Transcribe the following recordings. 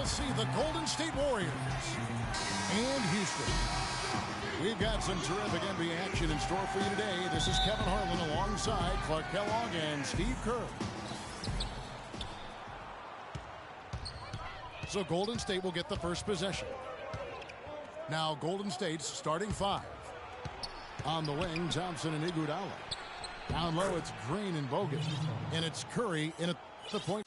we'll see the Golden State Warriors and Houston. We've got some terrific NBA action in store for you today. This is Kevin Harlan alongside Clark Kellogg and Steve Kerr. So Golden State will get the first possession. Now Golden State's starting five. On the wing, Thompson and Iguodala. Down low, it's Green and Bogut. And it's Curry in at the point.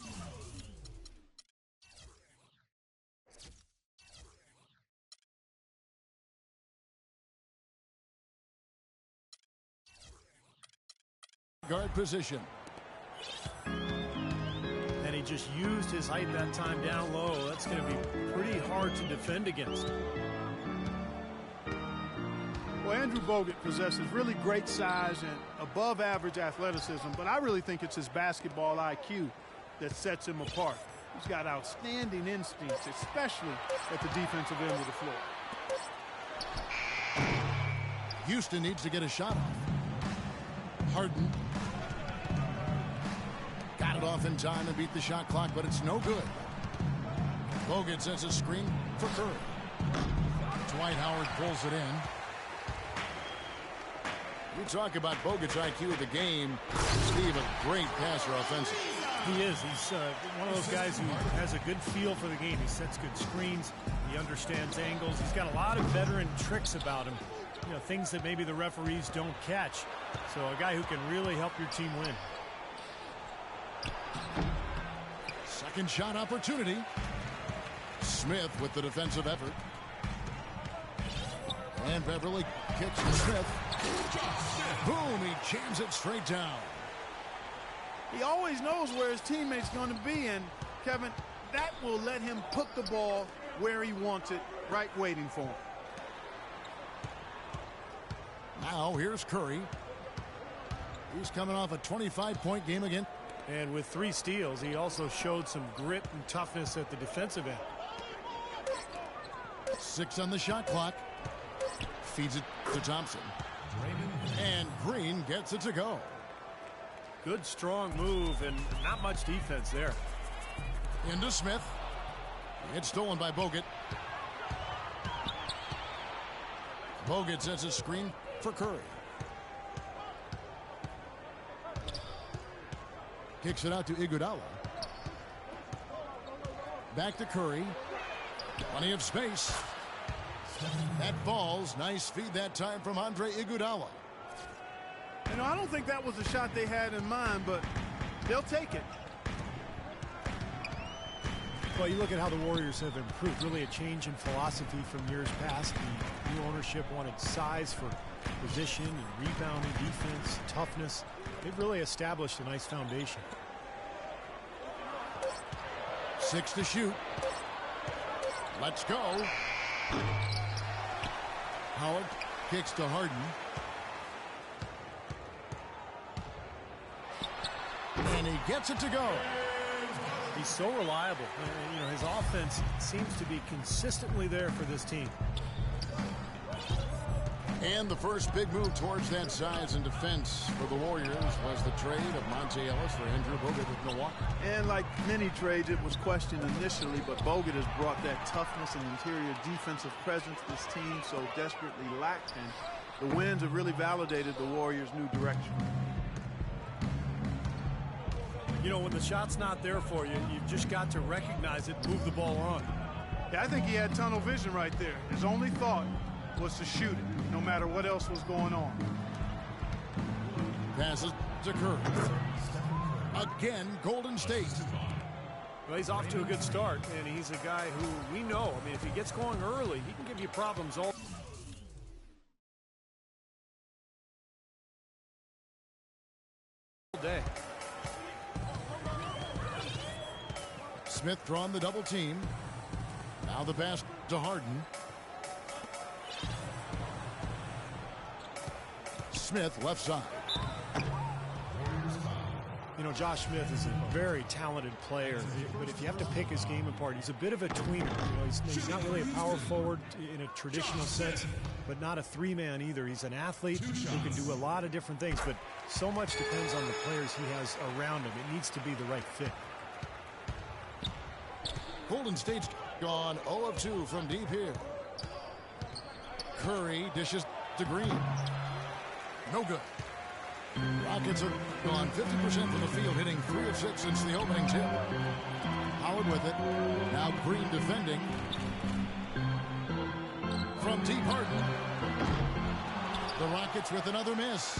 Guard position. And he just used his height that time down low. That's going to be pretty hard to defend against. Well, Andrew Bogut possesses really great size and above-average athleticism, but I really think it's his basketball IQ that sets him apart. He's got outstanding instincts, especially at the defensive end of the floor. Houston needs to get a shot off. Harden got it off in time and beat the shot clock, but it's no good. Bogut sends a screen for Curry. Dwight Howard pulls it in. You talk about Bogut's IQ of the game. Steve, a great passer offensively. He is. He's one of those guys who has a good feel for the game. He sets good screens. He understands angles. He's got a lot of veteran tricks about him. You know, things that maybe the referees don't catch. So a guy who can really help your team win. Second shot opportunity. Smith with the defensive effort. And Beverly kicks to Smith. Boom, he jams it straight down. He always knows where his teammate's going to be, and Kevin, that will let him put the ball where he wants it, right waiting for him. Now here's Curry. He's coming off a 25-point game again. And with 3 steals, he also showed some grit and toughness at the defensive end. 6 on the shot clock. Feeds it to Thompson. And Green gets it to go. Good, strong move, and not much defense there. Into Smith. It's stolen by Bogut. Bogut sets a screen for Curry. Kicks it out to Iguodala. Back to Curry. Plenty of space. That falls. Nice feed that time from Andre Iguodala. You know, I don't think that was the shot they had in mind, but they'll take it. Well, you look at how the Warriors have improved. Really a change in philosophy from years past. The new ownership wanted size for position and rebounding, defense, toughness. They've really established a nice foundation. 6 to shoot. Let's go. Howard kicks to Harden. And he gets it to go. He's so reliable. You know, his offense seems to be consistently there for this team. And the first big move towards that size and defense for the Warriors was the trade of Monte Ellis for Andrew Bogut with Milwaukee. And like many trades, it was questioned initially, but Bogut has brought that toughness and interior defensive presence this team so desperately lacked, and the wins have really validated the Warriors' new direction. You know, when the shot's not there for you, you've just got to recognize it, move the ball on. Yeah, I think he had tunnel vision right there. His only thought was to shoot it, no matter what else was going on. Passes to Curry. Again, Golden State. Well, he's off to a good start, and he's a guy who we know. I mean, if he gets going early, he can give you problems all day. Smith drawn the double team. Now the pass to Harden. Smith left side. You know, Josh Smith is a very talented player, but if you have to pick his game apart, he's a bit of a tweener. You know, he's not really a power forward in a traditional sense, but not a three-man either. He's an athlete who can do a lot of different things, but so much depends on the players he has around him. It needs to be the right fit. Golden State's gone 0 of 2 from deep here. Curry dishes to Green. No good. Rockets have gone 50% from the field, hitting 3 of 6 since the opening tip. Howard with it. Now Green defending. From deep, Harden. The Rockets with another miss.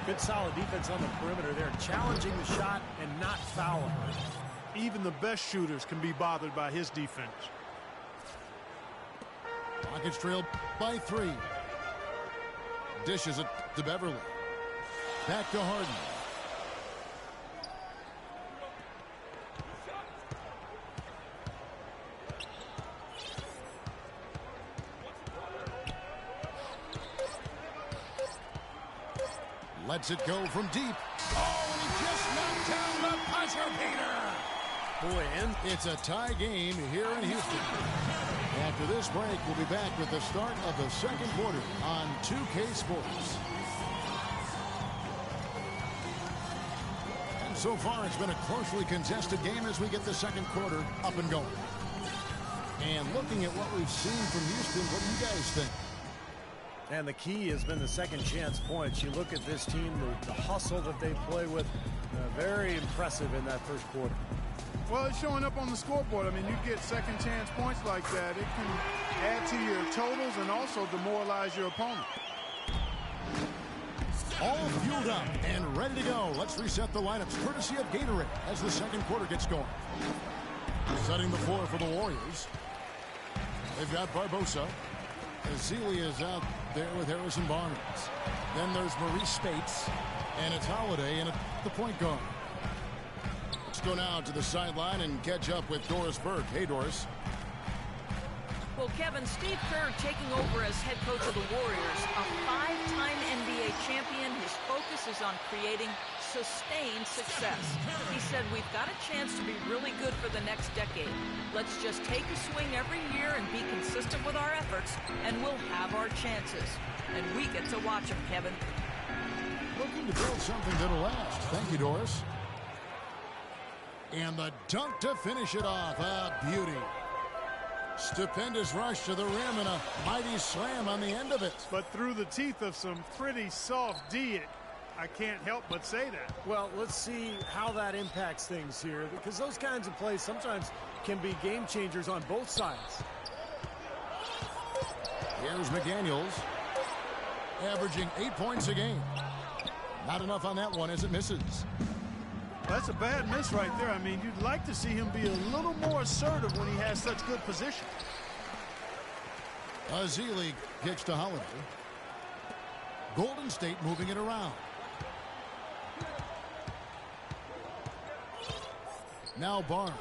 Good solid defense on the perimeter there, challenging the shot and not fouling. Even the best shooters can be bothered by his defense. Rockets trailed by 3. Dishes it to Beverly. Back to Harden. Lets it go from deep. Oh, and he just knocked down the buzzer beater. Boy, and it's a tie game here in Houston. After this break, we'll be back with the start of the second quarter on 2K Sports. And so far, it's been a closely contested game as we get the second quarter up and going. And looking at what we've seen from Houston, what do you guys think? And the key has been the second chance points. You look at this team, the hustle that they play with, very impressive in that first quarter. Well, it's showing up on the scoreboard. I mean, you get second chance points like that. It can add to your totals and also demoralize your opponent. All fueled up and ready to go. Let's reset the lineups courtesy of Gatorade as the second quarter gets going. Setting the floor for the Warriors. They've got Barbosa. Ezeli is out there with Harrison Barnes. Then there's Maurice Spates. And it's Holiday in at the point guard. Let's go now to the sideline and catch up with Doris Burke. Hey, Doris. Well, Kevin, Steve Kerr taking over as head coach of the Warriors, a 5-time NBA champion. His focus is on creating sustained success. He said, we've got a chance to be really good for the next decade. Let's just take a swing every year and be consistent with our efforts, and we'll have our chances. And we get to watch him, Kevin. Looking to build something that'll last. Thank you, Doris. And the dunk to finish it off. A beauty. Stupendous rush to the rim and a mighty slam on the end of it. But through the teeth of some pretty soft D, I can't help but say that. Well, let's see how that impacts things here, because those kinds of plays sometimes can be game changers on both sides. Here's McDaniels, averaging 8 points a game. Not enough on that one as it misses. That's a bad miss right there. I mean, you'd like to see him be a little more assertive when he has such good position. Ezeli kicks to Holiday. Golden State moving it around. Now Barnes.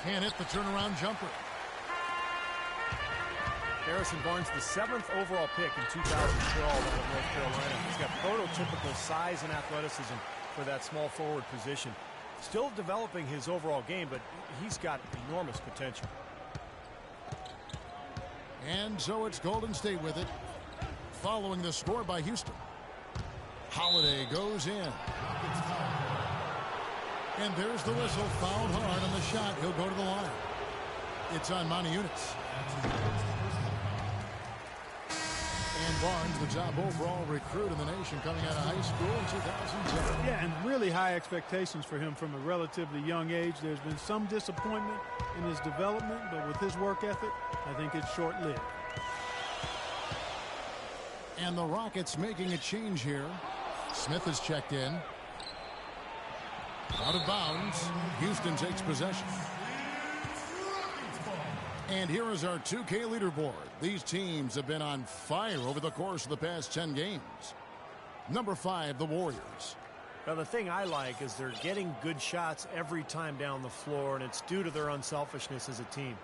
Can't hit the turnaround jumper. Harrison Barnes, the 7th overall pick in 2012 out of North Carolina. He's got prototypical size and athleticism for that small forward position. Still developing his overall game, but he's got enormous potential. And so it's Golden State with it, following the score by Houston. Holiday goes in. And there's the whistle, fouled hard on the shot. He'll go to the line. It's on Monty Eunice. And Barnes, the top overall recruit in the nation, coming out of high school in 2010. Yeah, and really high expectations for him from a relatively young age. There's been some disappointment in his development, but with his work ethic, I think it's short-lived. And the Rockets making a change here. Smith is checked in. Out of bounds. Houston takes possession. And here is our 2K leaderboard. These teams have been on fire over the course of the past 10 games. Number 5, the Warriors. Now, the thing I like is they're getting good shots every time down the floor, and it's due to their unselfishness as a team.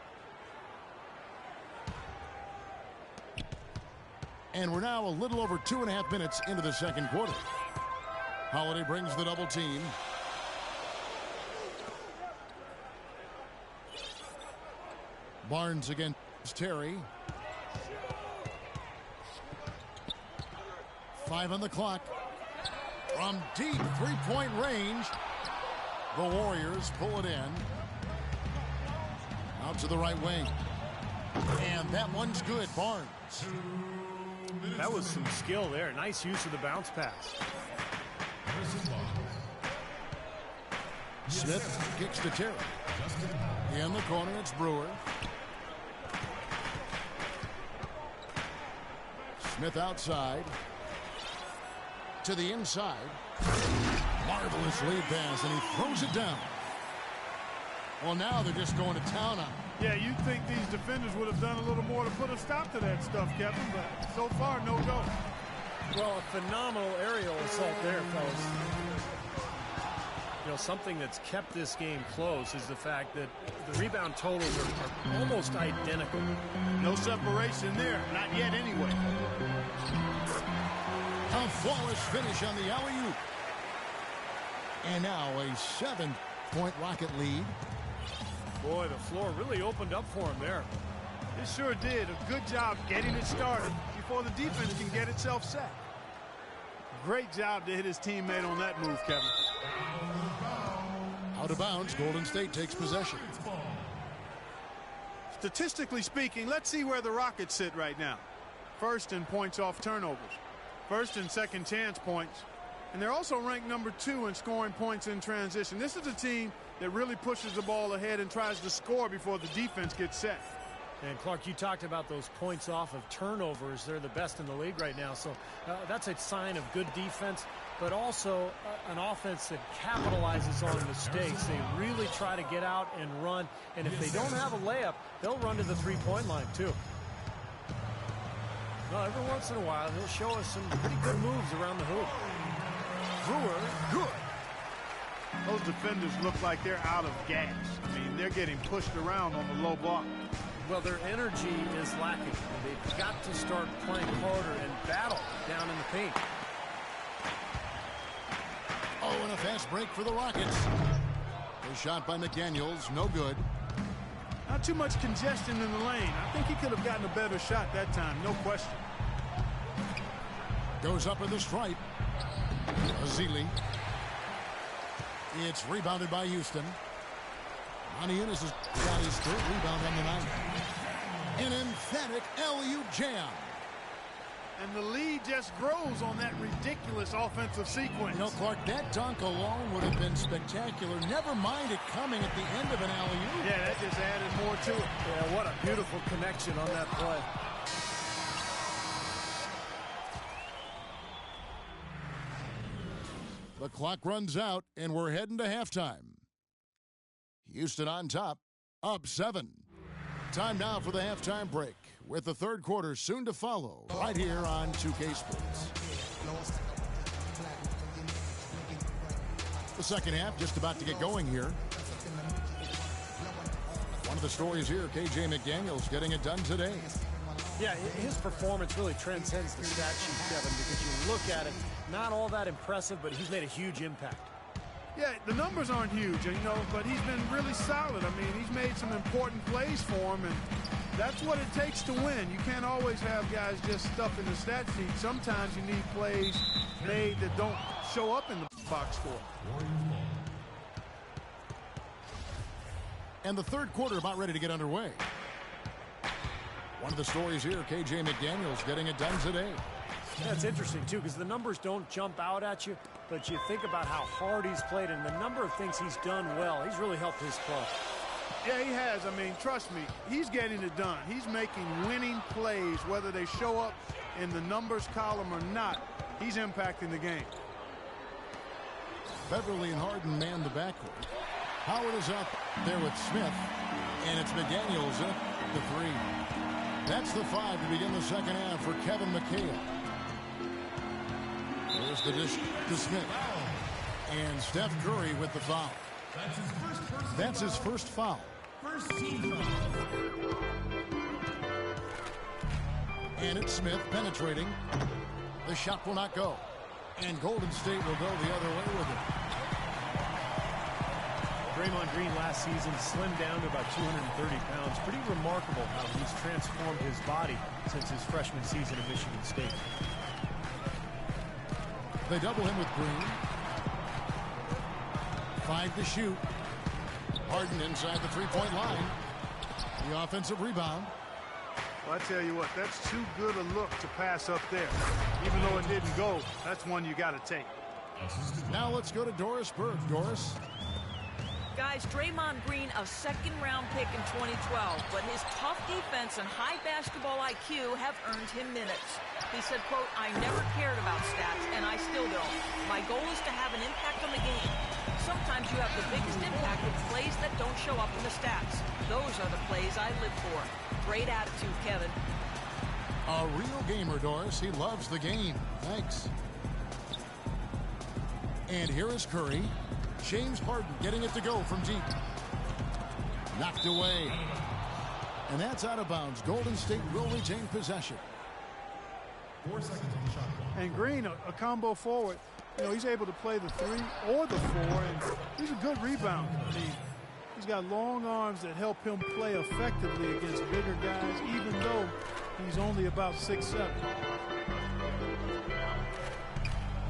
And we're now a little over 2.5 minutes into the second quarter. Holiday brings the double team. Barnes against Terry. 5 on the clock. From deep three-point range, the Warriors pull it in. Out to the right wing. And that one's good. Barnes. That was some skill there. Nice use of the bounce pass. Smith kicks to Terry. In the corner, it's Brewer. Smith outside. To the inside. Marvelous lead pass, and he throws it down. Well, now they're just going to town on him. Yeah, you'd think these defenders would have done a little more to put a stop to that stuff, Kevin, but so far, no go. Well, a phenomenal aerial assault there, fellas. You know, something that's kept this game close is the fact that the rebound totals are almost identical. No separation there, not yet anyway. A flawless finish on the alley-oop. And now a 7-point Rocket lead. Boy, the floor really opened up for him there. It sure did. A good job getting it started before the defense can get itself set. Great job to hit his teammate on that move, Kevin. Out of bounds, Golden State takes possession. Statistically speaking, let's see where the Rockets sit right now. First in points off turnovers. First and second chance points. And they're also ranked number 2 in scoring points in transition. This is a team that really pushes the ball ahead and tries to score before the defense gets set. And Clark, you talked about those points off of turnovers. They're the best in the league right now. So that's a sign of good defense, but also an offense that capitalizes on mistakes. They really try to get out and run. And if they don't have a layup, they'll run to the three-point line too. Well, every once in a while, he'll show us some pretty good moves around the hoop. Brewer, good. Those defenders look like they're out of gas. I mean, they're getting pushed around on the low block. Well, their energy is lacking. They've got to start playing harder and battle down in the paint. Oh, and a fast break for the Rockets. A shot by McDaniels, no good. Not too much congestion in the lane. I think he could have gotten a better shot that time, no question. Goes up with the stripe. Azili. It's rebounded by Houston. Monty Ennis has got his third rebound on the night. An emphatic LU jam. And the lead just grows on that ridiculous offensive sequence. You know, Clark, that dunk alone would have been spectacular. Never mind it coming at the end of an alley-oop. Yeah, that just added more to it. Yeah, what a beautiful connection on that play. The clock runs out, and we're heading to halftime. Houston on top, up 7. Time now for the halftime break, with the third quarter soon to follow, right here on 2K Sports. The second half just about to get going here. One of the stories here, KJ McDaniels getting it done today. Yeah, his performance really transcends the stat sheet, Kevin, because you look at it, not all that impressive, but he's made a huge impact. Yeah, the numbers aren't huge, you know, but he's been really solid. I mean, he's made some important plays for him, and that's what it takes to win. You can't always have guys just stuff in the stat sheet. Sometimes you need plays made that don't show up in the box score. And the third quarter about ready to get underway. One of the stories here, KJ McDaniels getting it done today. Yeah, it's interesting, too, because the numbers don't jump out at you, but you think about how hard he's played and the number of things he's done well. He's really helped his club. Yeah, he has. I mean, trust me, he's getting it done. He's making winning plays, whether they show up in the numbers column or not. He's impacting the game. Beverly and Harden man the backcourt. Howard is up there with Smith, and it's McDaniels up the 3. That's the 5 to begin the second half for Kevin McHale. There's the dish to Smith. And Steph Curry with the foul. That's his first foul. First team foul. And it's Smith penetrating. The shot will not go. And Golden State will go the other way with it. Draymond Green last season slimmed down to about 230 pounds. Pretty remarkable how he's transformed his body since his freshman season at Michigan State. They double him with Green. 5 to shoot. Harden inside the three-point line. The offensive rebound. Well, I tell you what, that's too good a look to pass up there. Even though it didn't go, that's one you got to take. Now let's go to Doris Berg. Doris. Guys, Draymond Green, a second-round pick in 2012, but his tough defense and high basketball IQ have earned him minutes. He said, quote, "I never cared about stats, and I still don't. My goal is to have an impact on the game. Sometimes you have the biggest impact with plays that don't show up in the stats. Those are the plays I live for." Great attitude, Kevin. A real gamer, Doris. He loves the game. Thanks. And here is Curry. James Harden getting it to go from deep. Knocked away. And that's out of bounds. Golden State will retain possession. 4 seconds on the shot clock. And Green, a combo forward. You know, he's able to play the 3 or the 4, and he's a good rebounder. He's got long arms that help him play effectively against bigger guys, even though he's only about 6'7".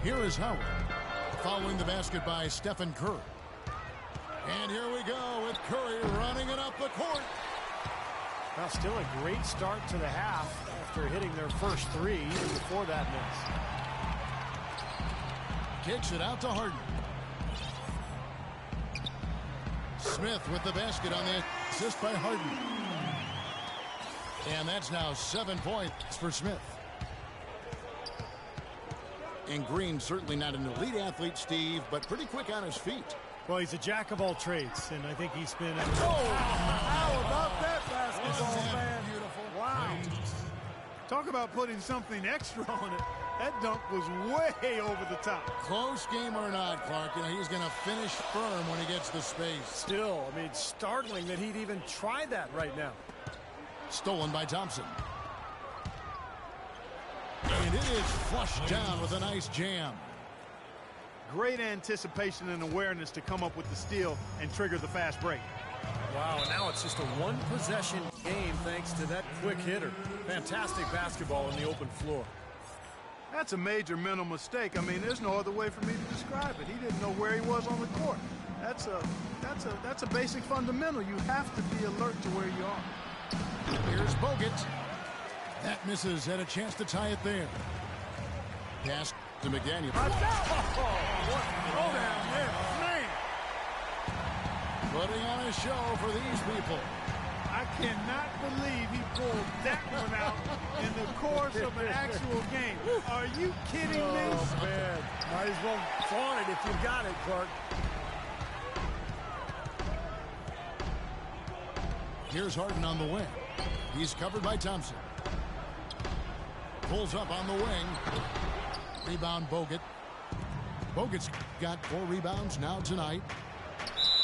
Here is Howard. Following the basket by Stephen Curry. And here we go with Curry running it up the court. Well, still a great start to the half after hitting their first 3 even before that miss. Kicks it out to Harden. Smith with the basket on the assist by Harden. And that's now 7 points for Smith. And Green certainly not an elite athlete, Steve, but pretty quick on his feet. Well, he's a jack of all trades, and I think he's been... How about that basketball, man? Beautiful. Wow. Talk about putting something extra on it. That dunk was way over the top. Close game or not, Clark, you know, he's going to finish firm when he gets the space. Still, I mean, startling that he'd even try that right now. Stolen by Thompson. And it is flushed down with a nice jam. Great anticipation and awareness to come up with the steal and trigger the fast break. Wow, and now it's just a one-possession game thanks to that quick hitter. Fantastic basketball on the open floor. That's a major mental mistake. I mean, there's no other way for me to describe it. He didn't know where he was on the court. That's a basic fundamental. You have to be alert to where you are. Here's Bogut. That misses. Had a chance to tie it there. Pass to McDaniel. Oh, down there, man. Putting on a show for these people. I cannot believe he pulled that one out in the course of an actual game. Are you kidding me? Oh, man. Might as well flaunt it if you've got it, Clark. Here's Harden on the wing. He's covered by Thompson. Pulls up on the wing. Rebound Bogut. Bogut's got 4 rebounds now tonight.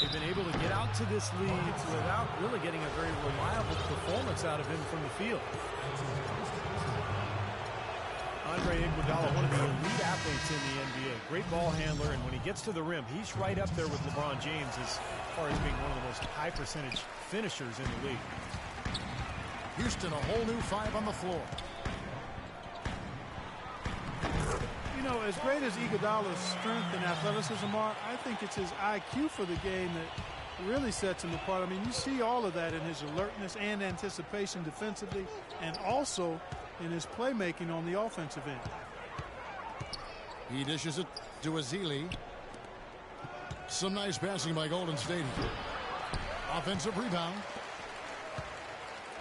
They've been able to get out to this lead without really getting a very reliable performance out of him from the field. Andre Iguodala, one of the elite athletes in the NBA. Great ball handler, and when he gets to the rim, he's right up there with LeBron James as far as being one of the most high-percentage finishers in the league. Houston, a whole new 5 on the floor. You know, as great as Iguodala's strength and athleticism are, I think it's his IQ for the game that really sets him apart. I mean, you see all of that in his alertness and anticipation defensively, and also in his playmaking on the offensive end. He dishes it to Azili. Some nice passing by Golden State. Offensive rebound.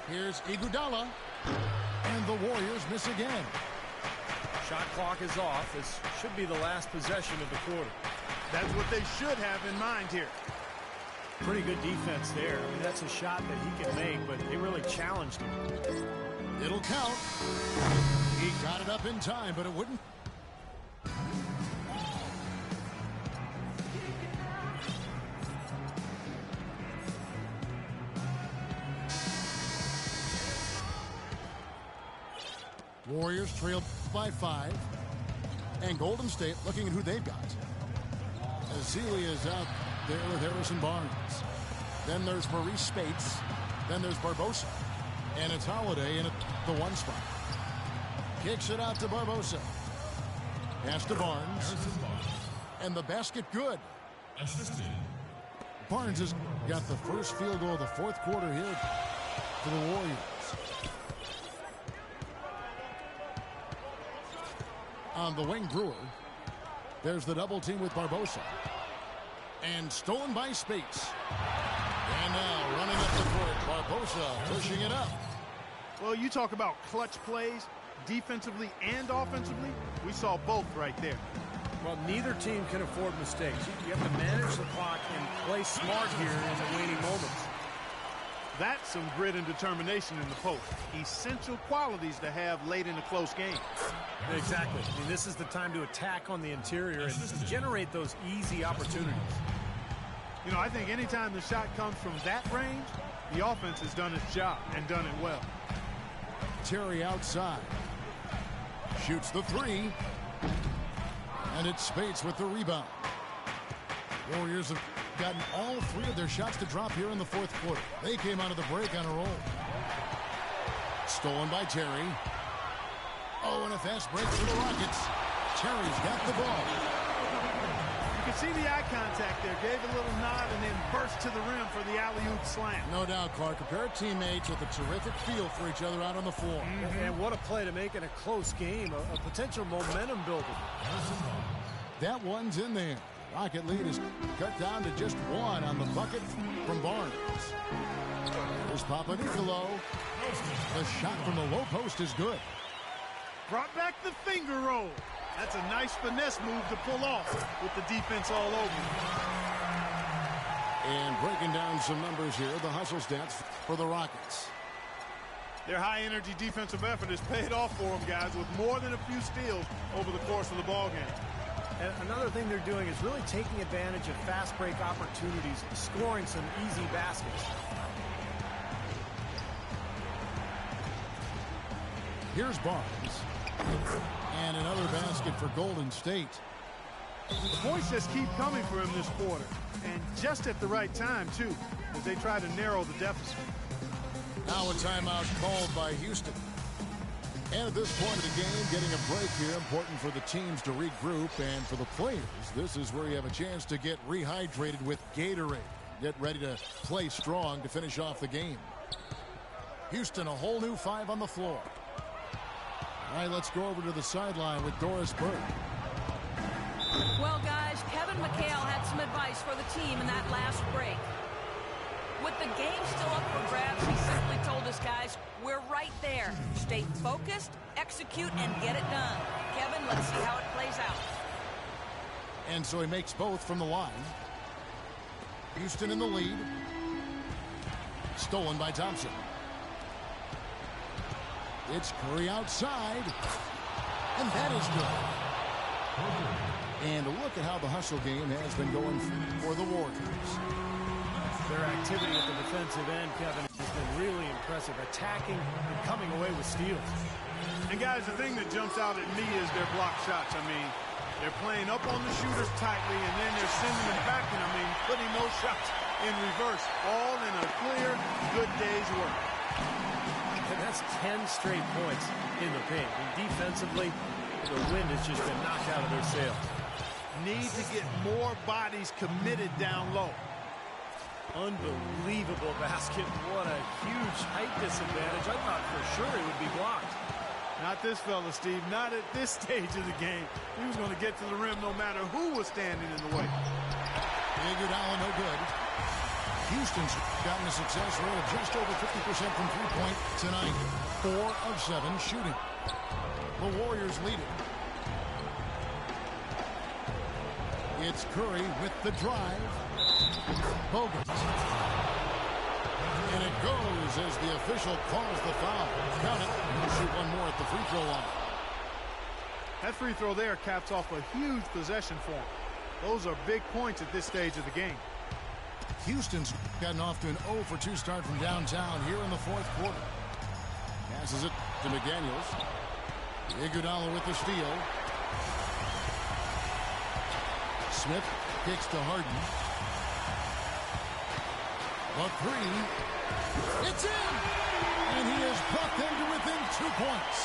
Here's Iguodala. And the Warriors miss again. Shot clock is off. This should be the last possession of the quarter. That's what they should have in mind here. Pretty good defense there. I mean, that's a shot that he can make, but they really challenged him. It'll count. He got it up in time, but it wouldn't. Warriors trailed by 5. And Golden State looking at who they've got. Azili is out there with Harrison Barnes. Then there's Maurice Spates. Then there's Barbosa. And it's Holiday in the 1 spot. Kicks it out to Barbosa. Pass to Barnes. And the basket good. Assisted. Barnes has got the first field goal of the 4th quarter here. for the Warriors. On the wing, Brewer. There's the double team with Barbosa. And stolen by Spates. And now running up the court, Barbosa pushing it up. Well, you talk about clutch plays, defensively and offensively. We saw both right there. Well, neither team can afford mistakes. You have to manage the clock and play smart here in the waning moments. That's some grit and determination in the post. Essential qualities to have late in a close game. Exactly. I mean, this is the time to attack on the interior and generate those easy opportunities. You know, I think anytime the shot comes from that range, the offense has done its job and done it well. Terry outside. Shoots the three. And it's Spates with the rebound. Warriors have gotten all three of their shots to drop here in the fourth quarter. They came out of the break on a roll. Stolen by Terry. Oh, and a fast break for the Rockets. Terry's got the ball. You can see the eye contact there. Gave a little nod and then burst to the rim for the alley-oop slam. No doubt, Clark. A pair of teammates with a terrific feel for each other out on the floor. And what a play to make in a close game. A potential momentum builder. That one's in there. Rocket lead is cut down to just one on the bucket from Barnes. There's Papanicolo. The shot from the low post is good. Brought back the finger roll. That's a nice finesse move to pull off with the defense all over. And breaking down some numbers here, the hustle stats for the Rockets. Their high-energy defensive effort has paid off for them, guys, with more than a few steals over the course of the ballgame. And another thing they're doing is really taking advantage of fast break opportunities, scoring some easy baskets. Here's Barnes. And another basket for Golden State. The points just keep coming for him this quarter. And just at the right time, too, as they try to narrow the deficit. Now a timeout called by Houston. And at this point of the game, getting a break here, important for the teams to regroup. And for the players, this is where you have a chance to get rehydrated with Gatorade. Get ready to play strong to finish off the game. Houston, a whole new 5 on the floor. All right, let's go over to the sideline with Doris Burke. Well, guys, Kevin McHale had some advice for the team in that last break. With the game still up for grabs, he simply told us, guys, we're right there. Stay focused, execute, and get it done. Kevin, let's see how it plays out. And so he makes both from the line. Houston in the lead. Stolen by Thompson. It's Curry outside. And that is good. And look at how the hustle game has been going for the Warriors. Their activity at the defensive end, Kevin, has been really impressive. Attacking and coming away with steals. And, guys, the thing that jumps out at me is their block shots. I mean, they're playing up on the shooters tightly, and then they're sending them back, and, I mean, putting those shots in reverse, all in a clear, good day's work. And that's 10 straight points in the paint. And defensively, the wind has just been knocked out of their sails. Need to get more bodies committed down low. Unbelievable basket. What a huge height disadvantage. I thought for sure it would be blocked. Not this fella, Steve. Not at this stage of the game. He was going to get to the rim no matter who was standing in the way. Iguodala no good. Houston's gotten a success rate of just over 50% from three-point tonight. 4 of 7 shooting. The Warriors lead it. It's Curry with the drive. Bogut. And it goes as the official calls the foul. Count it. He'll shoot one more at the free throw line. That free throw there caps off a huge possession for him. Those are big points at this stage of the game. Houston's gotten off to an 0 for 2 start from downtown here in the fourth quarter. Passes it to McDaniels. Iguodala with the steal. Smith kicks to Harden. The three. It's in! And he has brought them to within 2 points.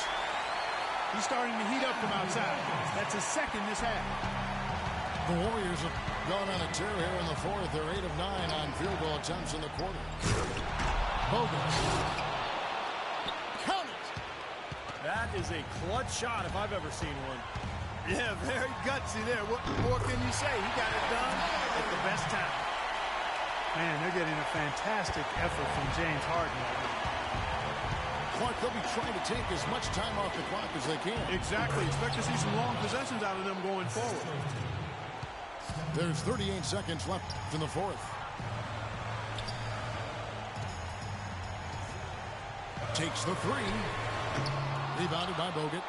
He's starting to heat up from outside. That's his second this half. The Warriors have gone on a tear here in the fourth. They're 8 of 9 on field goal attempts in the quarter. Bogut. is a clutch shot if I've ever seen one. Yeah, very gutsy there. What more can you say? He got it done at the best time. Man, they're getting a fantastic effort from James Harden. Clark, they'll be trying to take as much time off the clock as they can. Exactly. Expect to see some long possessions out of them going forward. There's 38 seconds left in the fourth. Takes the three. Rebounded by Bogut.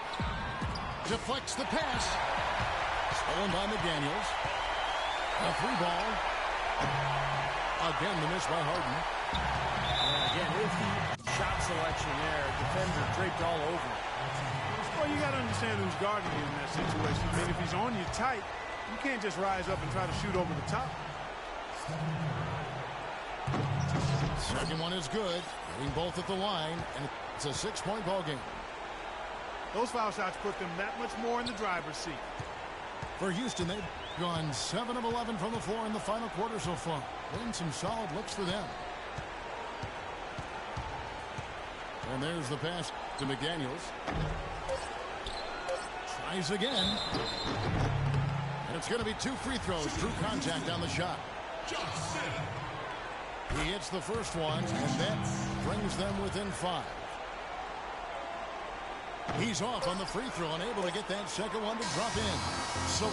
Deflects the pass. Stolen by McDaniels. A free ball. Again, the miss by Harden. Again, with the shot selection there, defender draped all over. Well, you got to understand who's guarding you in that situation. I mean, if he's on you tight, you can't just rise up and try to shoot over the top. Second one is good. Getting both at the line, and it's a 6-point ball game. Those foul shots put them that much more in the driver's seat. For Houston, they've gone 7 of 11 from the floor in the final quarter so far. Been some solid looks for them. And there's the pass to McDaniels. Tries again. And it's going to be 2 free throws. True contact on the shot. He hits the first one, and that brings them within 5. He's off on the free throw, unable to get that second one to drop in. So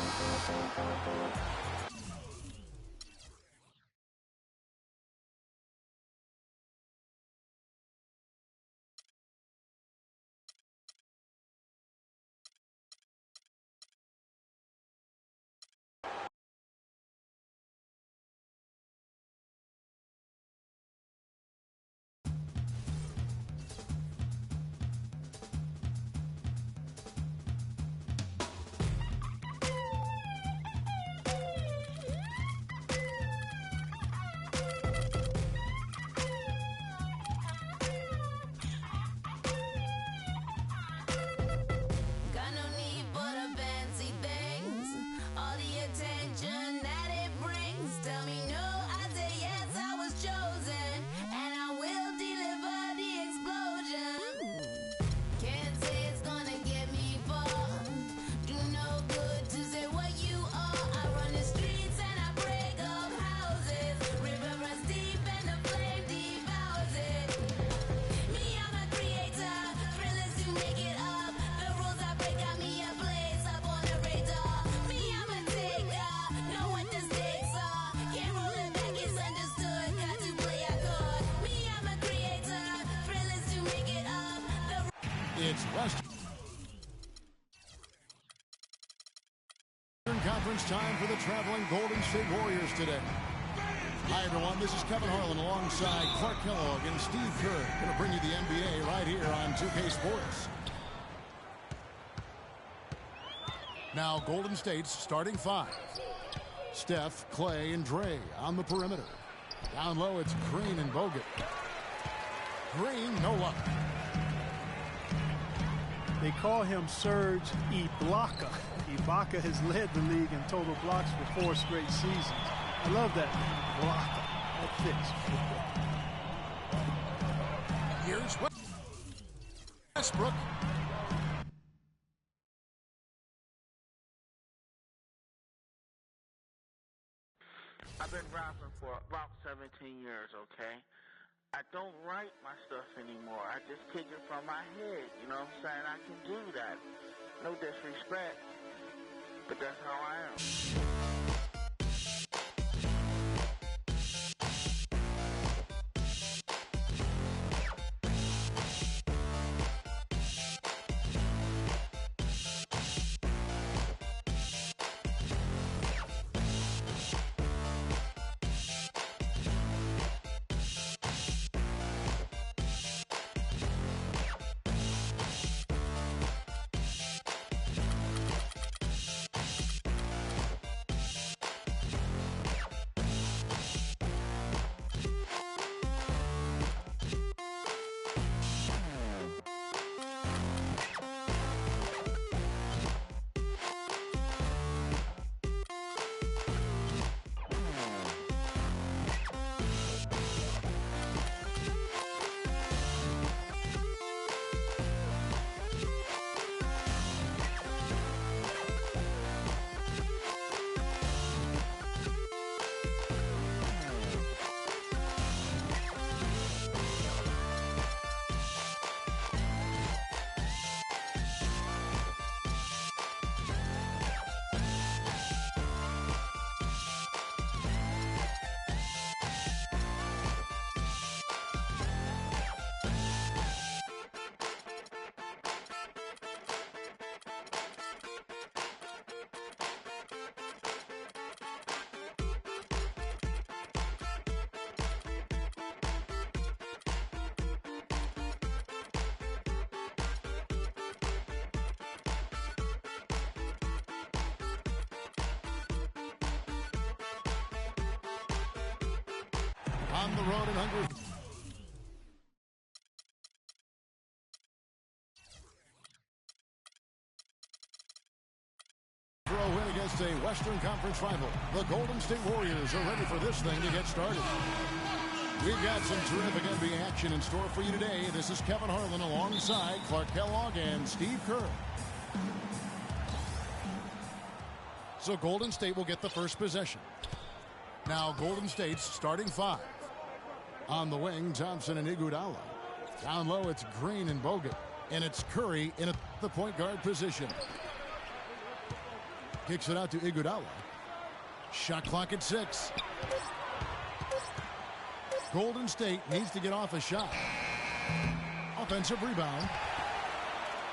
it's Western Conference time for the traveling Golden State Warriors today. Hi, everyone. This is Kevin Harlan alongside Clark Kellogg and Steve Kerr. Going to bring you the NBA right here on 2K Sports. Now, Golden State's starting 5. Steph, Clay, and Dre on the perimeter. Down low, it's Green and Bogut. Green, no luck. They call him Serge Ibaka. Ibaka has led the league in total blocks for 4 straight seasons. I love that Ibaka. That fits. Here's Westbrook. I've been rapping for about 17 years, okay? I don't write my stuff anymore. I just kick it from my head, you know what I'm saying? I can do that. No disrespect, but that's how I am. on the road in Hungary. For a win against a Western Conference rival, the Golden State Warriors are ready for this thing to get started. We've got some terrific NBA action in store for you today. This is Kevin Harlan alongside Clark Kellogg and Steve Kerr. So Golden State will get the first possession. Now Golden State's starting five. On the wing, Thompson and Iguodala. Down low, it's Green and Bogut. And it's Curry in the point guard position. Kicks it out to Iguodala. Shot clock at 6. Golden State needs to get off a shot. Offensive rebound.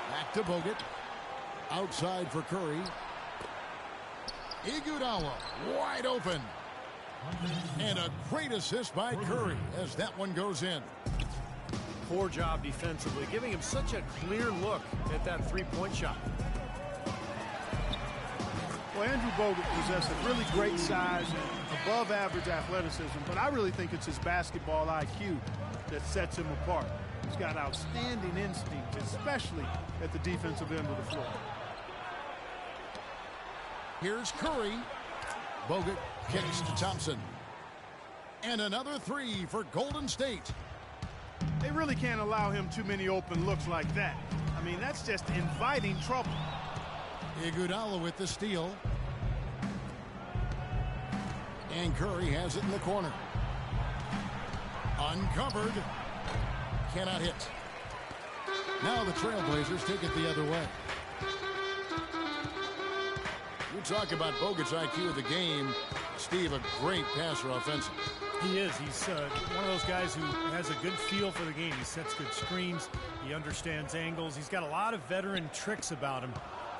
Back to Bogut. Outside for Curry. Iguodala wide open. And a great assist by Curry as that one goes in. Poor job defensively, giving him such a clear look at that three-point shot. Well, Andrew Bogut possesses really great size and above-average athleticism, but I really think it's his basketball IQ that sets him apart. He's got outstanding instinct, especially at the defensive end of the floor. Here's Curry. Bogut kicks to Thompson. And another three for Golden State. They really can't allow him too many open looks like that. I mean, that's just inviting trouble. Iguodala with the steal. And Curry has it in the corner. Uncovered. Cannot hit. Now the Trailblazers take it the other way. You talk about Bogut's IQ of the game. Steve, a great passer offensively. He is. He's one of those guys who has a good feel for the game. He sets good screens. He understands angles. He's got a lot of veteran tricks about him.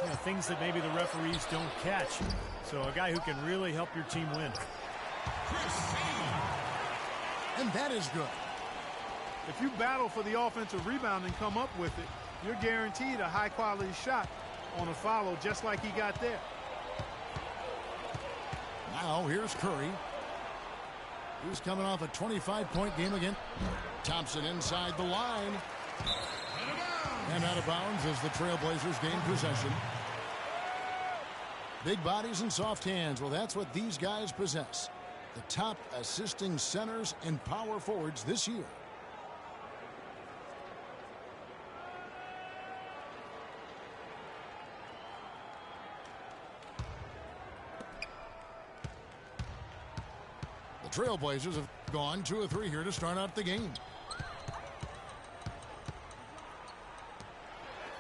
You know, things that maybe the referees don't catch. So a guy who can really help your team win. And that is good. If you battle for the offensive rebound and come up with it, you're guaranteed a high-quality shot on a follow just like he got there. Now here's Curry. He's coming off a 25-point game again. Thompson inside the line. And out of bounds as the Trailblazers gain possession. Big bodies and soft hands. Well, that's what these guys possess. The top assisting centers and power forwards this year. The Trailblazers have gone 2 of 3 here to start out the game.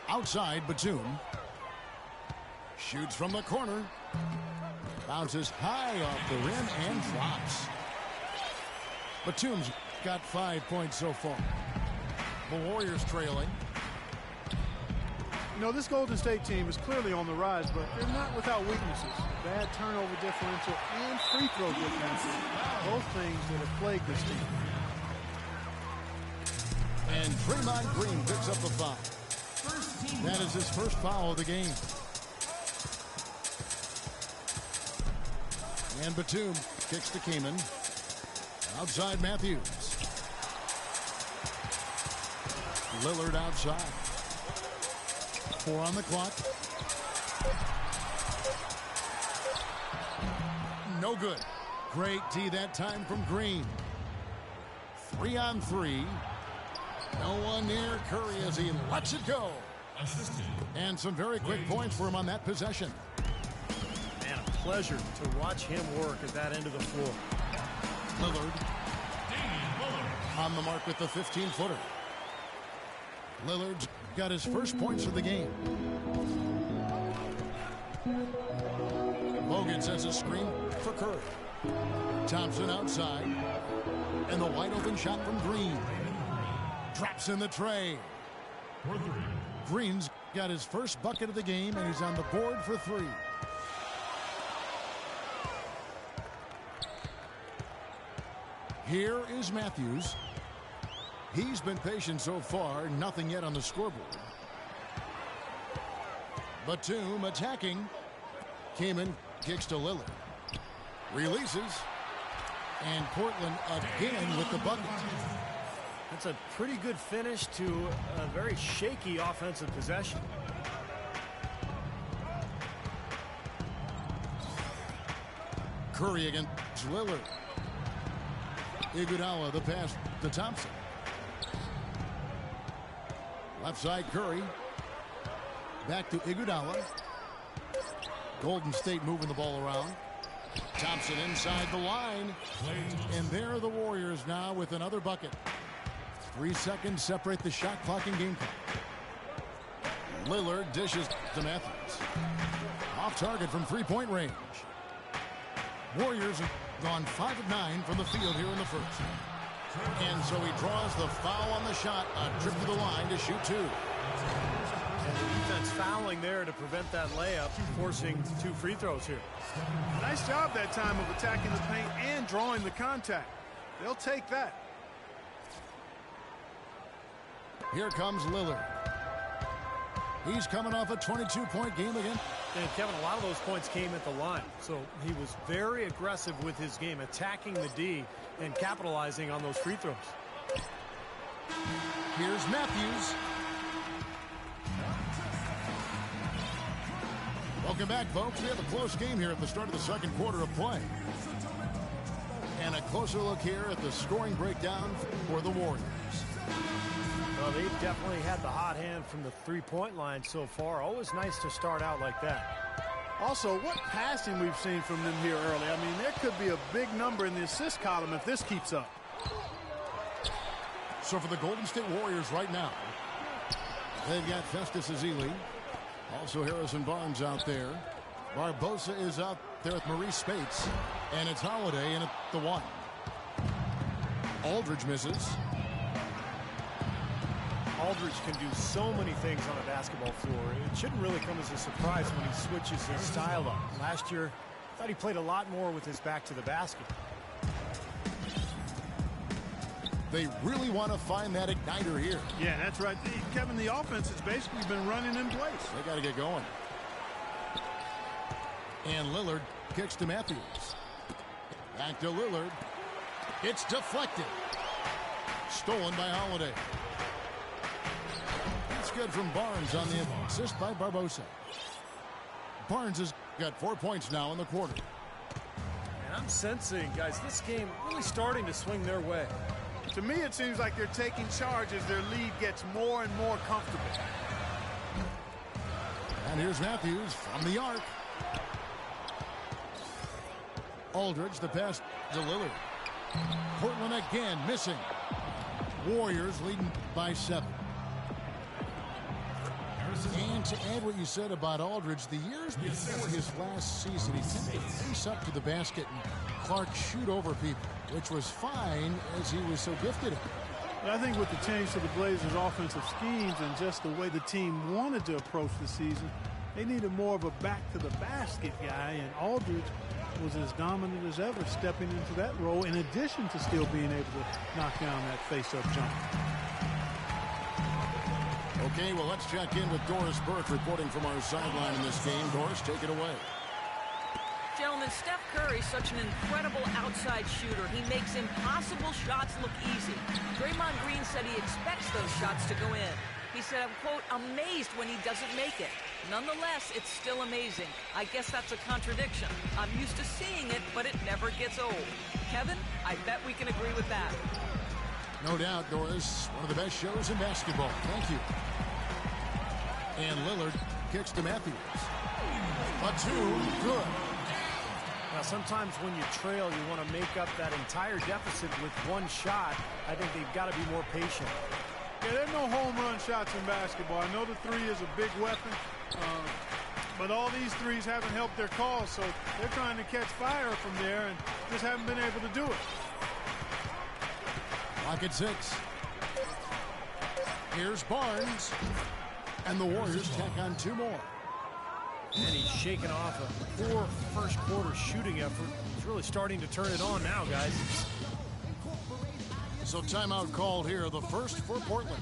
Outside, Batum. Shoots from the corner. Bounces high off the rim and drops. Batum's got 5 points so far. The Warriors trailing. You know, this Golden State team is clearly on the rise, but they're not without weaknesses. Bad turnover differential and free throw differential. Both things that have plagued this team. And Draymond Green picks up the foul. That is his first foul of the game. And Batum kicks to Kaman. Outside Matthews. Lillard outside. 4 on the clock. No good. Great D that time from Green. 3 on 3. No one near Curry as he lets it go. And some very quick points for him on that possession. Man, a pleasure to watch him work at that end of the floor. Lillard on the mark with the 15-footer. Lillard's got his first points of the game. Bogut sets a screen for Curry. Thompson outside. And the wide open shot from Green. Drops in the tray. Green's got his first bucket of the game, and he's on the board for 3. Here is Matthews. He's been patient so far, nothing yet on the scoreboard. Batum attacking. Kaman kicks to Lillard. Releases. And Portland again with the bucket. That's a pretty good finish to a very shaky offensive possession. Curry against Lillard. Iguodala, the pass to Thompson. Left side, Curry. Back to Iguodala. Golden State moving the ball around. Thompson inside the line. And there are the Warriors now with another bucket. 3 seconds separate the shot clock and game clock. Lillard dishes to Matthews. Off target from three-point range. Warriors have gone 5 of 9 from the field here in the first. And so he draws the foul on the shot. A trip to the line to shoot 2. And the defense fouling there to prevent that layup, forcing 2 free throws here. Nice job that time of attacking the paint and drawing the contact. They'll take that. Here comes Lillard. He's coming off a 22-point game again. And Kevin, a lot of those points came at the line. So he was very aggressive with his game, attacking the D and capitalizing on those free throws. Here's Matthews. Welcome back, folks. We have a close game here at the start of the second quarter of play. And a closer look here at the scoring breakdown for the Warriors. Well, they've definitely had the hot hand from the three-point line so far. Always nice to start out like that. Also, what passing we've seen from them here early. I mean, there could be a big number in the assist column if this keeps up. So for the Golden State Warriors right now, they've got Festus Ezeli. Also Harrison Barnes out there. Barbosa is out there with Maurice Spates. And it's Holiday in at the 1. Aldridge misses. Aldridge can do so many things on a basketball floor. It shouldn't really come as a surprise when he switches his style up. Last year, I thought he played a lot more with his back to the basket. They really want to find that igniter here. Yeah, that's right. Kevin, the offense has basically been running in place. They got to get going. And Lillard kicks to Matthews. Back to Lillard. It's deflected. Stolen by Holiday. That's good from Barnes on the assist by Barbosa. Barnes has got 4 points now in the quarter. And I'm sensing, guys, this game really starting to swing their way. To me, it seems like they're taking charge as their lead gets more and more comfortable. And here's Matthews from the arc. Aldridge, the pass to Lillard. Portland again missing. Warriors leading by 7. And to add what you said about Aldridge, the years before his last season, he tended to face up to the basket and Clark shoot over people, which was fine as he was so gifted. But I think with the change to the Blazers' offensive schemes and just the way the team wanted to approach the season, they needed more of a back-to-the-basket guy, and Aldridge was as dominant as ever stepping into that role, in addition to still being able to knock down that face-up jumper. Okay, well, let's check in with Doris Burke reporting from our sideline in this game. Doris, take it away. Gentlemen, Steph Curry's such an incredible outside shooter. He makes impossible shots look easy. Draymond Green said he expects those shots to go in. He said, I'm, quote, amazed when he doesn't make it. Nonetheless, it's still amazing. I guess that's a contradiction. I'm used to seeing it, but it never gets old. Kevin, I bet we can agree with that. No doubt, Doris. One of the best shows in basketball. Thank you. And Lillard kicks to Matthews. A 2, good. Now, sometimes when you trail, you want to make up that entire deficit with one shot. I think they've got to be more patient. Yeah, there are no home run shots in basketball. I know the 3 is a big weapon, but all these threes haven't helped their cause, so they're trying to catch fire from there and just haven't been able to do it. Clock at 6. Here's Barnes. And the Warriors tack on 2 more. And he's shaking off a poor first quarter shooting effort. He's really starting to turn it on now, guys. So timeout called here, the first for Portland.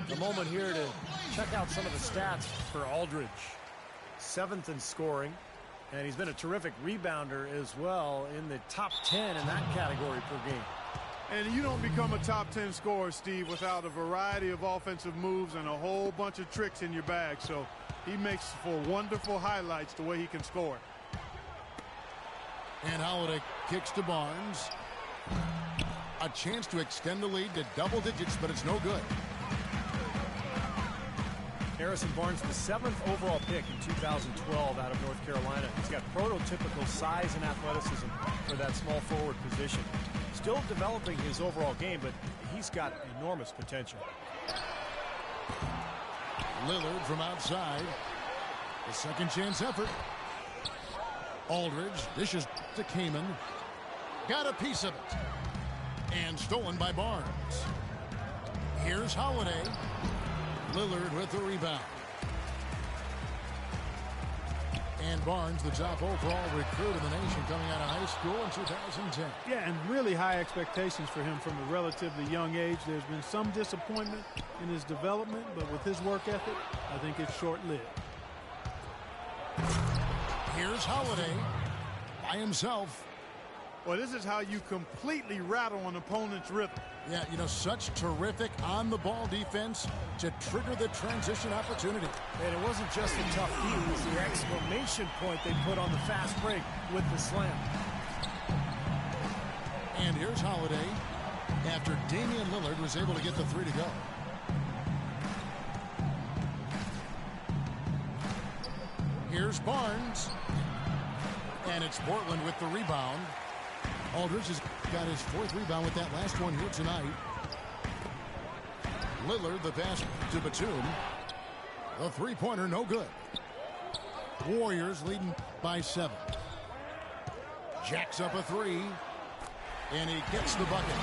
The moment here to check out some of the stats for Aldridge. 7th in scoring, and he's been a terrific rebounder as well, in the top 10 in that category per game. And you don't become a top 10 scorer, Steve, without a variety of offensive moves and a whole bunch of tricks in your bag. So he makes for wonderful highlights the way he can score. And Holiday kicks to Barnes. A chance to extend the lead to double digits, but it's no good. Harrison Barnes, the 7th overall pick in 2012 out of North Carolina. He's got prototypical size and athleticism for that small forward position. Still developing his overall game, but he's got enormous potential. Lillard from outside. A second chance effort. Aldridge dishes to Kaman. Got a piece of it. And stolen by Barnes. Here's Holiday. Lillard with the rebound. And Barnes, the top overall recruit in the nation coming out of high school in 2010. Yeah, and really high expectations for him from a relatively young age. There's been some disappointment in his development, but with his work ethic, I think it's short-lived. Here's Holiday by himself. Well, this is how you completely rattle an opponent's rhythm. Yeah, you know, such terrific on-the-ball defense to trigger the transition opportunity. And it wasn't just a tough beat, it was the exclamation point they put on the fast break with the slam. And here's Holiday after Damian Lillard was able to get the three to go. Here's Barnes. And it's Portland with the rebound. Aldridge has got his 4th rebound with that last one here tonight. Lillard, the pass to Batum. The three-pointer, no good. Warriors leading by 7. Jacks up a 3. And he gets the bucket.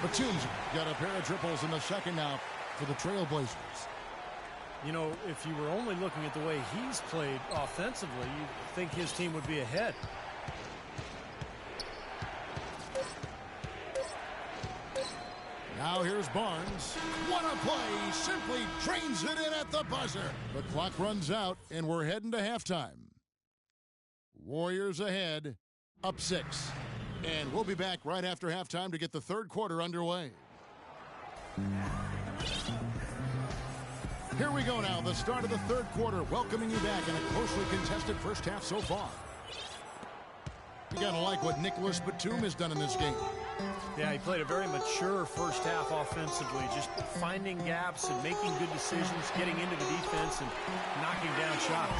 Batum's got a pair of triples in the second now for the Trailblazers. You know, if you were only looking at the way he's played offensively, you'd think his team would be ahead. Now here's Barnes. What a play. Simply drains it in at the buzzer. The clock runs out, and we're heading to halftime. Warriors ahead, up 6. And we'll be back right after halftime to get the third quarter underway. Here we go now, the start of the third quarter, welcoming you back in a closely contested first half so far. You gotta like what Nicholas Batum has done in this game. Yeah, he played a very mature first half offensively, just finding gaps and making good decisions, getting into the defense and knocking down shots.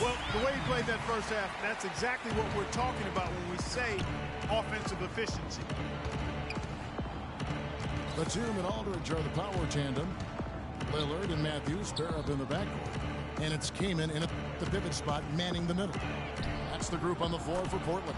Well, the way he played that first half, that's exactly what we're talking about when we say offensive efficiency. Batum and Aldridge are the power tandem. Lillard and Matthews pair up in the backcourt. And it's Kaman in at the pivot spot, manning the middle. That's the group on the floor for Portland.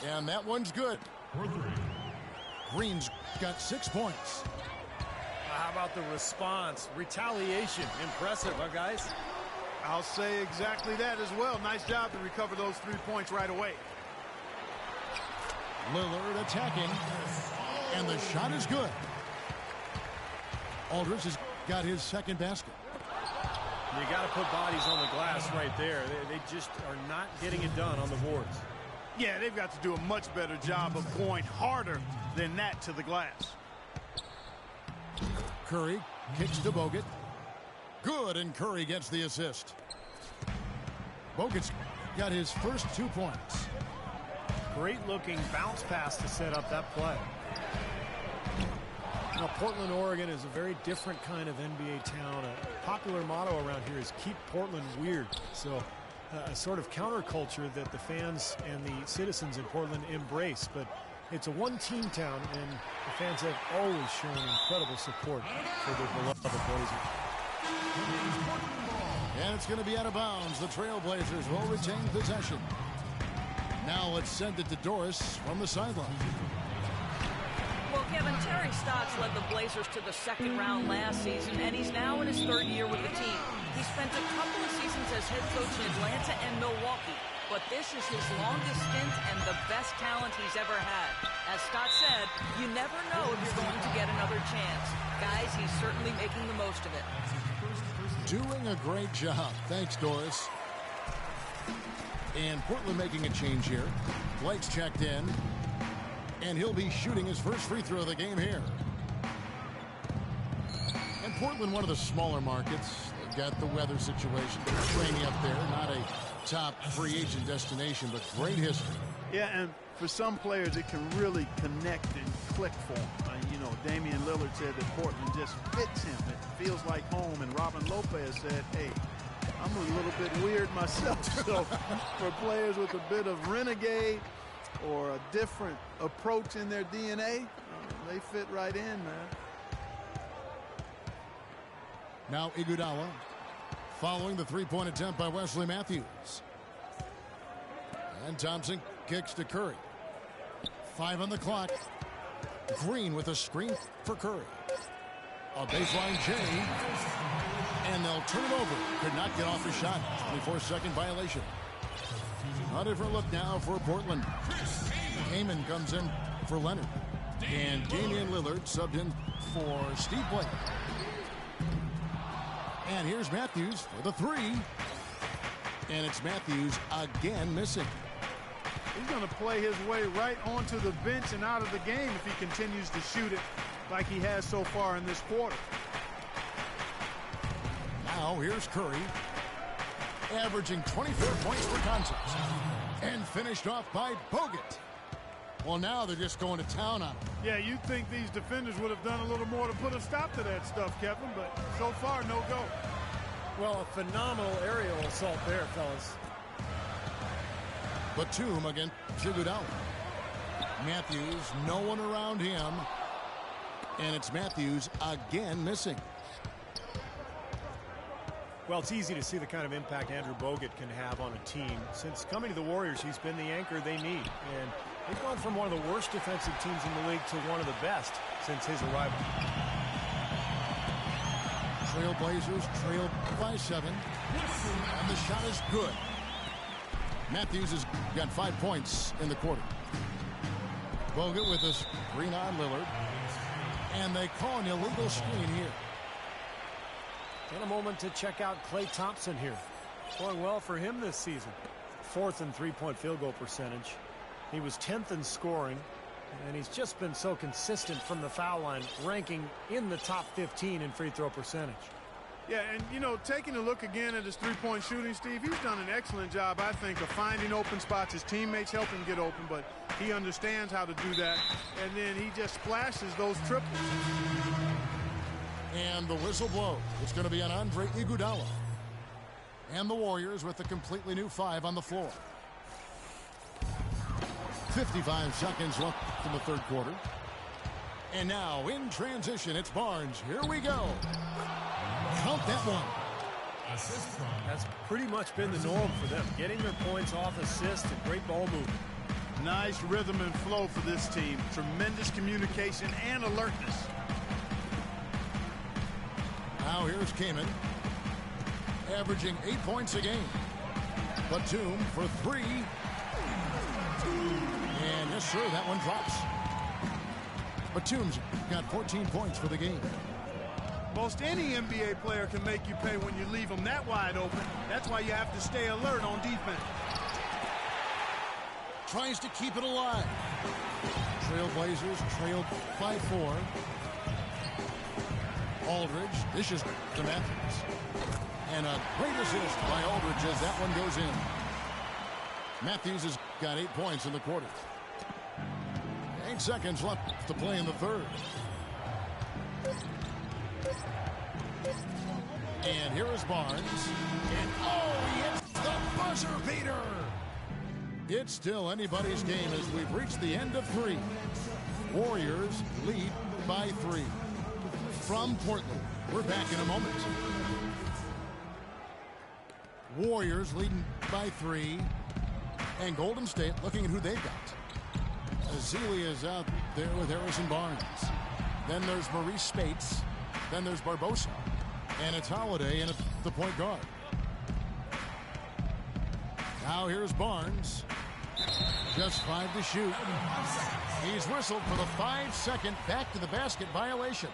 And that one's good. Green's got 6 points. How about the response? Retaliation. Impressive, huh, guys? I'll say exactly that as well. Nice job to recover those 3 points right away. Lillard attacking. And the shot is good. Aldridge has got his second basket. You got to put bodies on the glass right there. They just are not getting it done on the boards. Yeah, they've got to do a much better job of going harder than that to the glass. Curry kicks to Bogut. Good, and Curry gets the assist. Bogut's got his first 2 points. Great looking bounce pass to set up that play. Now, Portland, Oregon is a very different kind of NBA town. A popular motto around here is keep Portland weird. So a sort of counterculture that the fans and the citizens in Portland embrace. But it's a one-team town, and the fans have always shown incredible support for their beloved Blazers. And it's going to be out of bounds. The Trailblazers will retain possession. Now let's send it to Doris from the sideline. Well, Kevin, Terry Stotts led the Blazers to the second round last season, and he's now in his third year with the team. He spent a couple of seasons as head coach in Atlanta and Milwaukee, but this is his longest stint and the best talent he's ever had. As Stott said, you never know if you're going to get another chance. Guys, he's certainly making the most of it. Doing a great job. Thanks, Doris. And Portland making a change here. Blake's checked in. And he'll be shooting his first free throw of the game here. And Portland, one of the smaller markets. They've got the weather situation. It's rainy up there. Not a top free agent destination, but great history. Yeah, and for some players, it can really connect and click for them. You know, Damian Lillard said that Portland just fits him. It feels like home. And Robin Lopez said, hey, I'm a little bit weird myself. So for players with a bit of renegade or a different approach in their DNA, they fit right in, man. Now Iguodala following the three-point attempt by Wesley Matthews. And Thompson kicks to Curry. 5 on the clock. Green with a screen for Curry. A baseline J. And they'll turn it over. Could not get off the shot. 24-second violation. A different look now for Portland. Heyman comes in for Leonard. And Damian Lillard subbed in for Steve Blake. And here's Matthews for the three. And it's Matthews again missing. He's going to play his way right onto the bench and out of the game if he continues to shoot it like he has so far in this quarter. Now here's Curry, averaging 24 points per contest, and finished off by Bogut. Well, now they're just going to town on him. Yeah, you'd think these defenders would have done a little more to put a stop to that stuff, Kevin, but so far, no go. Well, a phenomenal aerial assault there, fellas. Batum against Iguodala. Matthews, no one around him. And it's Matthews again missing. Well, it's easy to see the kind of impact Andrew Bogut can have on a team. Since coming to the Warriors, he's been the anchor they need. And they've gone from one of the worst defensive teams in the league to one of the best since his arrival. Trailblazers trailed by 7. And the shot is good. Matthews has got 5 points in the quarter. Bogut with a screen on Lillard. And they call an illegal screen here. And a moment to check out Klay Thompson here. Going well for him this season. 4th in three-point field goal percentage. He was 10th in scoring. And he's just been so consistent from the foul line, ranking in the top 15 in free throw percentage. Yeah, and, you know, taking a look again at his three-point shooting, Steve, he's done an excellent job, I think, of finding open spots. His teammates help him get open, but he understands how to do that. And then he just splashes those triples. And the whistle blows. It's going to be on Andre Iguodala. And the Warriors with a completely new 5 on the floor. 55 seconds left in the third quarter. And now in transition, it's Barnes. Here we go. Count that one. That's pretty much been the norm for them. Getting their points off assists and great ball movement. Nice rhythm and flow for this team. Tremendous communication and alertness. Now here's Kaman, averaging 8 points a game. Batum for 3. And yes, sir, that one drops. Batum's got 14 points for the game. Most any NBA player can make you pay when you leave them that wide open. That's why you have to stay alert on defense. Tries to keep it alive. Trailblazers trailed by 4. Aldridge dishes to Matthews. And a great assist by Aldridge as that one goes in. Matthews has got 8 points in the quarter. 8 seconds left to play in the third. And here is Barnes. And he hits the buzzer beater. It's still anybody's game as we've reached the end of 3. Warriors lead by 3. From Portland, we're back in a moment. Warriors leading by 3. And Golden State looking at who they've got. Ezeli is out there with Harrison Barnes. Then there's Maurice Spates. Then there's Barbosa. And it's Holiday in at the point guard. Now here's Barnes. Just 5 to shoot. He's whistled for the 5-second back to the basket violation.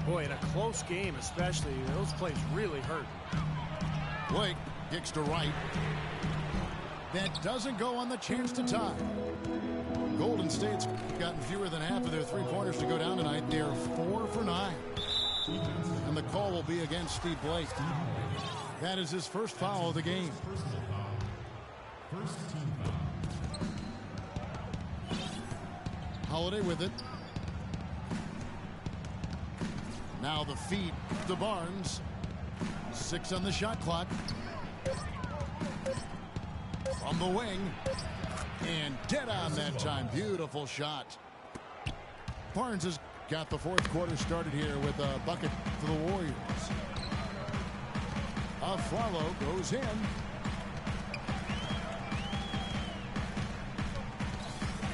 Boy, in a close game especially, those plays really hurt. Blake kicks to right. That doesn't go on the chance to tie. Golden State's gotten fewer than half of their three-pointers to go down tonight. They're 4 for 9. And the call will be against Steve Blake. That is his first foul of the game. First team foul. Holiday with it. Now the feed to Barnes. 6 on the shot clock. From the wing. And dead on that time. Beautiful shot. Barnes has got the fourth quarter started here with a bucket for the Warriors. Aflalo goes in.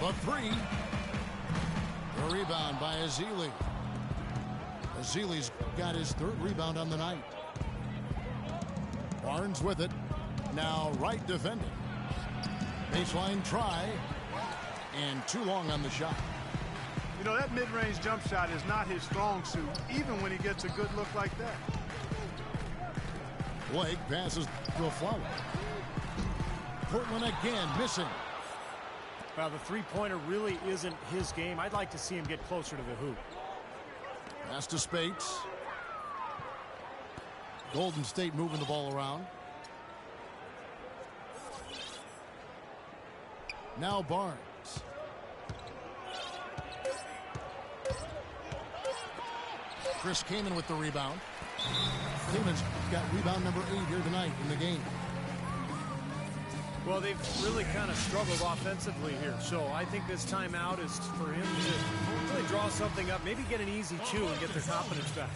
The 3. The rebound by Ezeli. Ezeli's got his 3rd rebound on the night. Barnes with it. Now right defending. Baseline try. And too long on the shot. You know, that mid-range jump shot is not his strong suit, even when he gets a good look like that. Blake passes to Aflalo. Portland again missing. Well, the three-pointer really isn't his game. I'd like to see him get closer to the hoop. Pass to Spates. Golden State moving the ball around. Now Barnes. Chris Kaman with the rebound. Kaman's got rebound number 8 here tonight in the game. Well, they've really kind of struggled offensively here. So I think this timeout is for him to really draw something up, maybe get an easy 2 and get their confidence back.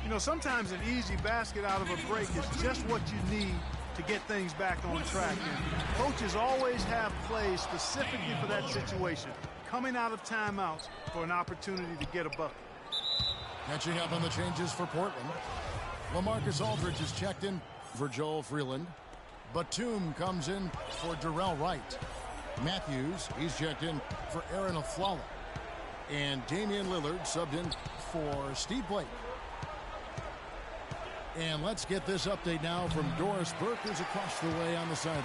You know, sometimes an easy basket out of a break is just what you need to get things back on track. And coaches always have plays specifically for that situation, coming out of timeouts for an opportunity to get a bucket. Catching up on the changes for Portland. LaMarcus Aldridge is checked in for Joel Freeland. Batum comes in for Darrell Wright. Matthews, he's checked in for Aaron Aflalo. And Damian Lillard subbed in for Steve Blake. And let's get this update now from Doris Burke, who's across the way on the sideline.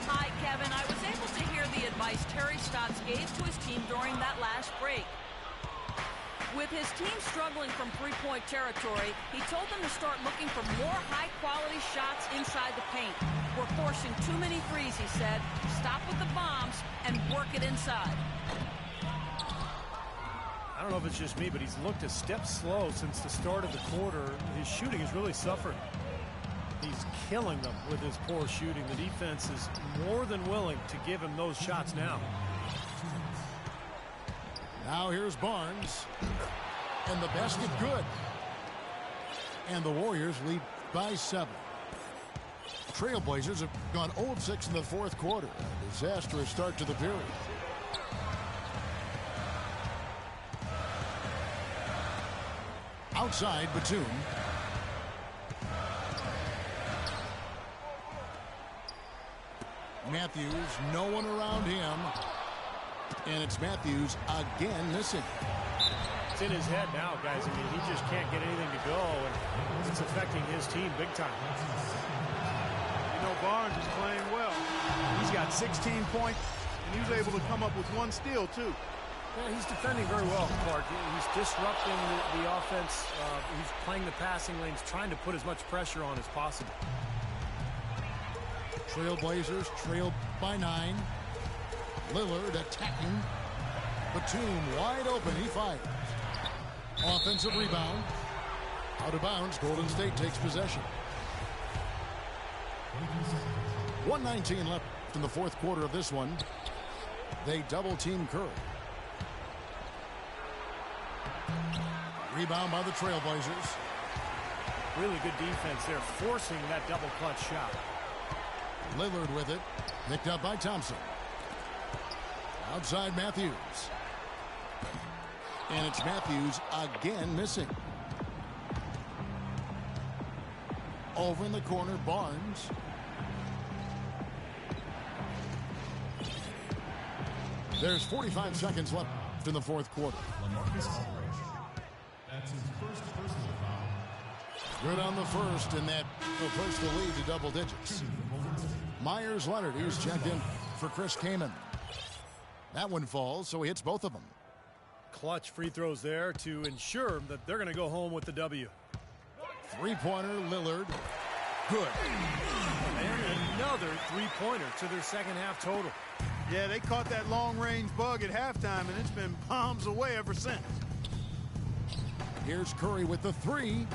Hi, Kevin. I was able to hear the advice Terry Stotts gave to his team during that last break. With his team struggling from three-point territory, he told them to start looking for more high-quality shots inside the paint. We're forcing too many threes, he said. Stop with the bombs and work it inside. I don't know if it's just me, but he's looked a step slow since the start of the quarter. His shooting has really suffered. He's killing them with his poor shooting. The defense is more than willing to give him those shots now. Now here's Barnes. And the basket good. And the Warriors lead by 7. Trailblazers have gone 0 of 6 in the fourth quarter. A disastrous start to the period. Outside, Batum. Matthews, no one around him. And it's Matthews again missing. It's in his head now, guys. I mean, he just can't get anything to go, and it's affecting his team big time. You know, Barnes is playing well. He's got 16 points, and he was able to come up with 1 steal, too. Yeah, he's defending very well, Clark. He's disrupting the offense. He's playing the passing lanes, trying to put as much pressure on as possible. Trailblazers trailed by 9. Lillard attacking. Batum wide open. He fires. Offensive rebound. Out of bounds. Golden State takes possession. 1:19 left in the fourth quarter of this one. They double team Curry. Rebound by the Trailblazers. Really good defense there, forcing that double clutch shot. Lillard with it. Picked up by Thompson. Outside Matthews. And it's Matthews again missing. Over in the corner, Barnes. There's 45 seconds left in the fourth quarter. That's his first personal foul. Good on the first, and that will push the lead to double digits. Myers Leonard, he's checked in for Chris Kaman. That one falls, so he hits both of them. Clutch free throws there to ensure that they're going to go home with the W. Three-pointer, Lillard. Good. And another three-pointer to their second half total. Yeah, they caught that long-range bug at halftime, and it's been bombs away ever since. Here's Curry with the three.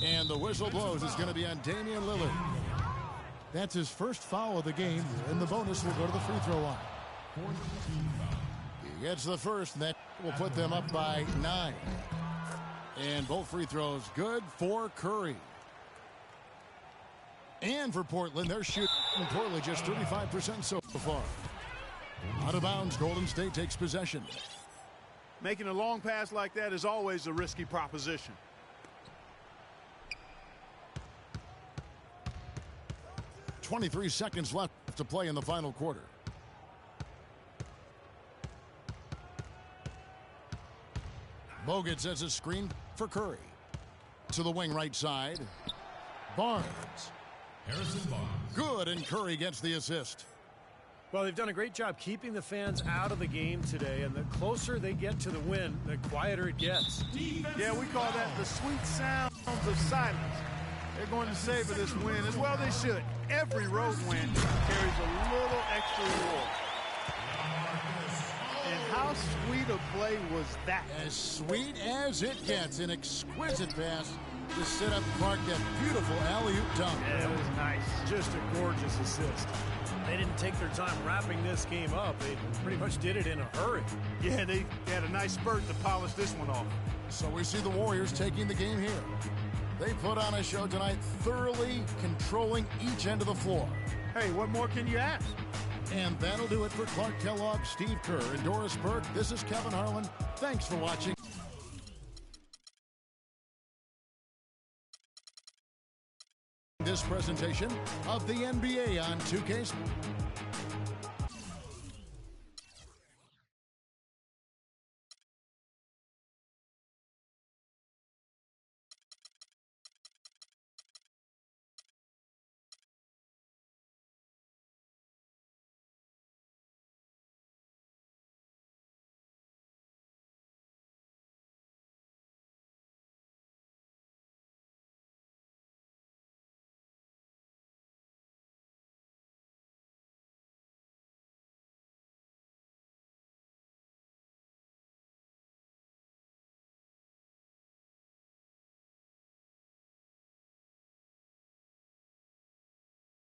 And the whistle blows. It's going to be on Damian Lillard. That's his first foul of the game, and the bonus will go to the free throw line. He gets the first, and that will put them up by 9. And both free throws good for Curry. And for Portland, they're shooting poorly, just 35% so far. Out of bounds, Golden State takes possession. Making a long pass like that is always a risky proposition. .23 seconds left to play in the final quarter. Bogut sets a screen for Curry. To the wing right side. Barnes. Harrison Barnes. Good, and Curry gets the assist. Well, they've done a great job keeping the fans out of the game today, and the closer they get to the win, the quieter it gets. Yeah, we call that the sweet sounds of silence. They're going to savor this win, as well they should. Every road win carries a little extra reward. And how sweet a play was that? As sweet as it gets. An exquisite pass to set up Clark, that beautiful alley-oop dunk. Yeah, it was nice. Just a gorgeous assist. They didn't take their time wrapping this game up. They pretty much did it in a hurry. Yeah, they had a nice spurt to polish this one off. So we see the Warriors taking the game here. They put on a show tonight, thoroughly controlling each end of the floor. Hey, what more can you ask? And that'll do it for Clark Kellogg, Steve Kerr, and Doris Burke. This is Kevin Harlan. Thanks for watching. This presentation of the NBA on 2K.